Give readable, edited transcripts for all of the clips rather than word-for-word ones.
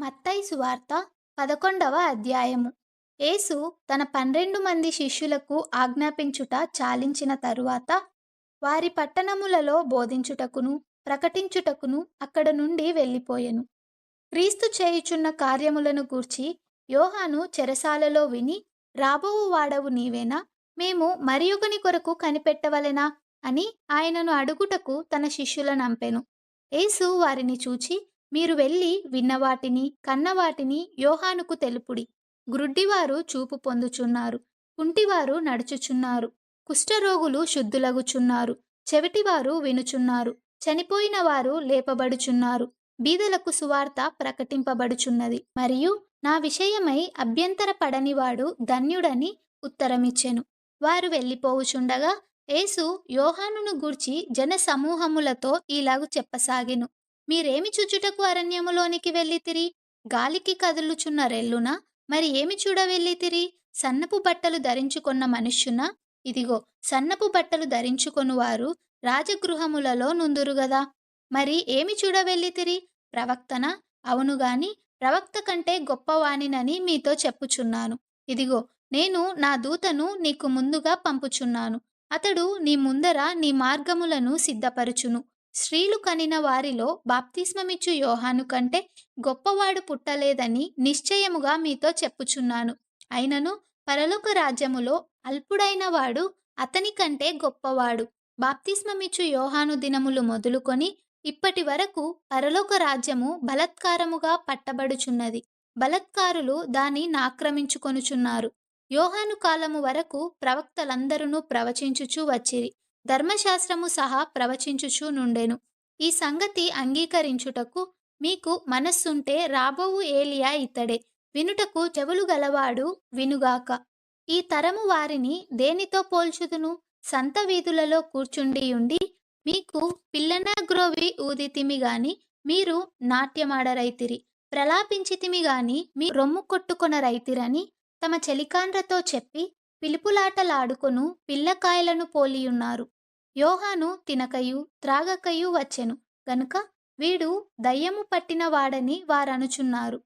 మత్తయి సువార్త 11వ అధ్యాయము. యేసు తన 12 మంది శిష్యులకు ఆజ్ఞాపించుట చాలించిన తరువాత వారి పట్టణములలో బోధించుటకును ప్రకటించుటకును అక్కడ నుండి వెళ్ళిపోయెను. క్రీస్తు చేయుచున్న కార్యములను గూర్చి యోహాను చెరసాలలో విని, రాబోవు వాడవు నీవేనా? మేము మరియొకని కొరకు కనిపెట్టవలెనా అని ఆయనను అడుగుటకు తన శిష్యులనంపెను. యేసు వారిని చూచి, మీరు వెళ్ళి విన్నవాటిని కన్నవాటిని యోహానుకు తెలుపుడి. గ్రుడ్డివారు చూపు పొందుచున్నారు, కుంటివారు నడుచుచున్నారు, కుష్ఠరోగులు శుద్ధులగుచున్నారు, చెవిటివారు వినుచున్నారు, చనిపోయిన వారు లేపబడుచున్నారు, బీదలకు సువార్త ప్రకటింపబడుచున్నది. మరియు నా విషయమై అభ్యంతర పడనివాడు ధన్యుడని ఉత్తరమిచ్చెను. వారు వెళ్ళిపోవుచుండగా యేసు యోహానును గూర్చి జన సమూహములతో ఈలాగు చెప్పసాగెను. మీరేమి చూచుటకు అరణ్యములోనికి వెళ్ళితిరి? గాలికి కదులుచున్న రెల్లునా? మరి ఏమి చూడ వెళ్ళితిరి? సన్నపు బట్టలు ధరించుకొన్న మనుష్యునా? ఇదిగో, సన్నపు బట్టలు ధరించుకొనువారు రాజగృహములలో నుందురుగదా. మరి ఏమి చూడ వెళ్ళితిరి? ప్రవక్తనా? అవును గాని ప్రవక్త కంటే గొప్పవానినని మీతో చెప్పుచున్నాను. ఇదిగో, నేను నా దూతను నీకు ముందుగా పంపుచున్నాను. అతడు నీ ముందర నీ మార్గములను సిద్ధపరచును. స్త్రీలు కనిన వారిలో బాప్తిస్మమిచ్చు యోహాను కంటే గొప్పవాడు పుట్టలేదని నిశ్చయముగా మీతో చెప్పుచున్నాను. అయినను పరలోక రాజ్యములో అల్పుడైన వాడు అతని కంటే గొప్పవాడు. బాప్తిస్మమిచ్చు యోహాను దినములు మొదలుకొని ఇప్పటి వరకు పరలోక రాజ్యము బలత్కారముగా పట్టబడుచున్నది. బలత్కారులు దాని నాక్రమించుకొనుచున్నారు. యోహాను కాలము వరకు ప్రవక్తలందరూ ప్రవచించుచూ వచ్చిరి. ధర్మశాస్త్రము సహా ప్రవచించుచూ నుండెను. ఈ సంగతి అంగీకరించుటకు మీకు మనస్సుంటే రాబోవు ఏలియా ఇతడే. వినుటకు చెవులు గలవాడు వినుగాక. ఈ తరము వారిని దేనితో పోల్చుదును? సంత వీధులలో కూర్చుండియుండి మీకు పిల్లన గ్రోవి ఊదితిమి గాని మీరు నాట్యమాడరైతిరి, ప్రలాపించితిమి గాని మీ రొమ్ము కొట్టుకొనరైతిరని తమ చెలికాండ్రతో చెప్పి పిలుపులాటలాడుకొను పిల్లకాయలను పోలియున్నారు. యోహాను తినకయు త్రాగకయు వచ్చెను గనుక వీడు దయ్యము పట్టిన వాడని వారనుచున్నారు.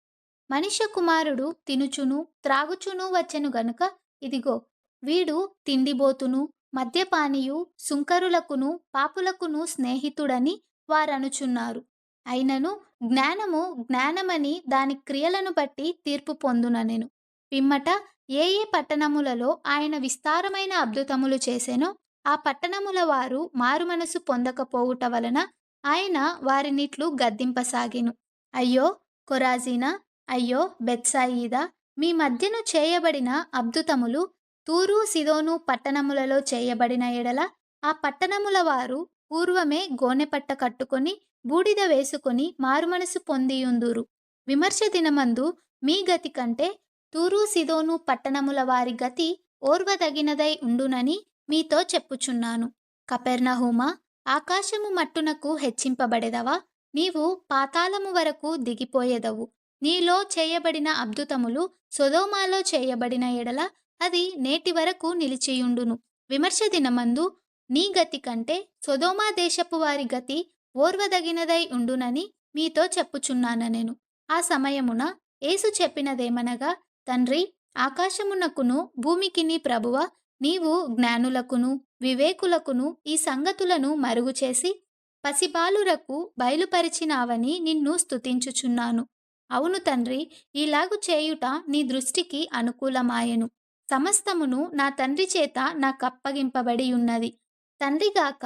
మనుష్య కుమారుడు తినుచును త్రాగుచును వచ్చెను గనుక ఇదిగో, వీడు తిండిబోతును మద్యపానియు సుంకరులకును పాపులకును స్నేహితుడని వారనుచున్నారు. అయినను జ్ఞానము జ్ఞానమని దాని క్రియలను బట్టి తీర్పు పొందుననెను. పిమ్మట ఏ ఏ పట్టణములలో ఆయన విస్తారమైన అద్భుతములు చేసెనో ఆ పట్టణముల వారు మారుమనసు పొందకపోవుట వలన ఆయన వారినిట్లు గద్దింపసాగెను. అయ్యో కొరాజీనా, అయ్యో బెత్సాయిదా, మీ మధ్యను చేయబడిన అద్భుతములు తూరు సిదోను పట్టణములలో చేయబడిన ఎడల ఆ పట్టణముల వారు పూర్వమే గోనెపట్ట కట్టుకొని బూడిద వేసుకొని మారుమనసు పొందియుందురు. విమర్శ దినమందు మీ గతి కంటే తూరు సిదోను పట్టణముల వారి గతి ఓర్వదగినదై ఉండునని మీతో చెప్పుచున్నాను. కపెర్నహూమా, ఆకాశము మట్టునకు హెచ్చింపబడెదవా? నీవు పాతాళము వరకు దిగిపోయెదవు. నీలో చేయబడిన అద్భుతములు సొదొమలో చేయబడిన ఎడల అది నేటి వరకు నిలిచియుండును. విమర్శ దినమందు నీ గతి కంటే సొదొమ దేశపు వారి గతి ఓర్వదగినదై ఉండునని మీతో చెప్పుచున్నానెను. ఆ సమయమున యేసు చెప్పినదేమనగా, తండ్రి, ఆకాశమునకును భూమికిని ప్రభువ, నీవు జ్ఞానులకును వివేకులకును ఈ సంగతులను మరుగుచేసి పసిబాలురకు బయలుపరిచినావని నిన్ను స్తుతించుచున్నాను. అవును తండ్రి, ఈలాగు చేయుట నీ దృష్టికి అనుకూలమాయెను. సమస్తమును నా తండ్రి చేత నాకప్పగింపబడి ఉన్నది. తండ్రిగాక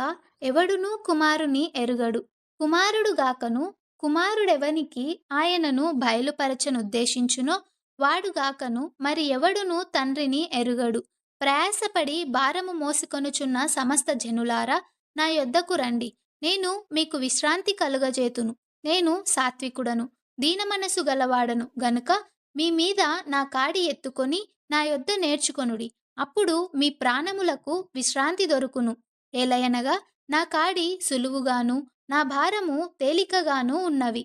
ఎవడునూ కుమారుని ఎరుగడు, కుమారుడుగాకను కుమారుడెవనికి ఆయనను బయలుపరచనుద్దేశించునో వాడుగాకను మరి ఎవడునూ తండ్రిని ఎరుగడు. ప్రయాసపడి భారము మోసుకొనుచున్న సమస్త జనులారా, నా యొద్దకు రండి, నేను మీకు విశ్రాంతి కలుగజేతును. నేను సాత్వికుడను, దీనమనసు గలవాడను గనుక మీ మీద నా కాడి ఎత్తుకొని నా యొద్ద నేర్చుకొనుడి. అప్పుడు మీ ప్రాణములకు విశ్రాంతి దొరుకును. ఏలయనగా నా కాడి సులువుగాను నా భారము తేలికగాను ఉన్నవి.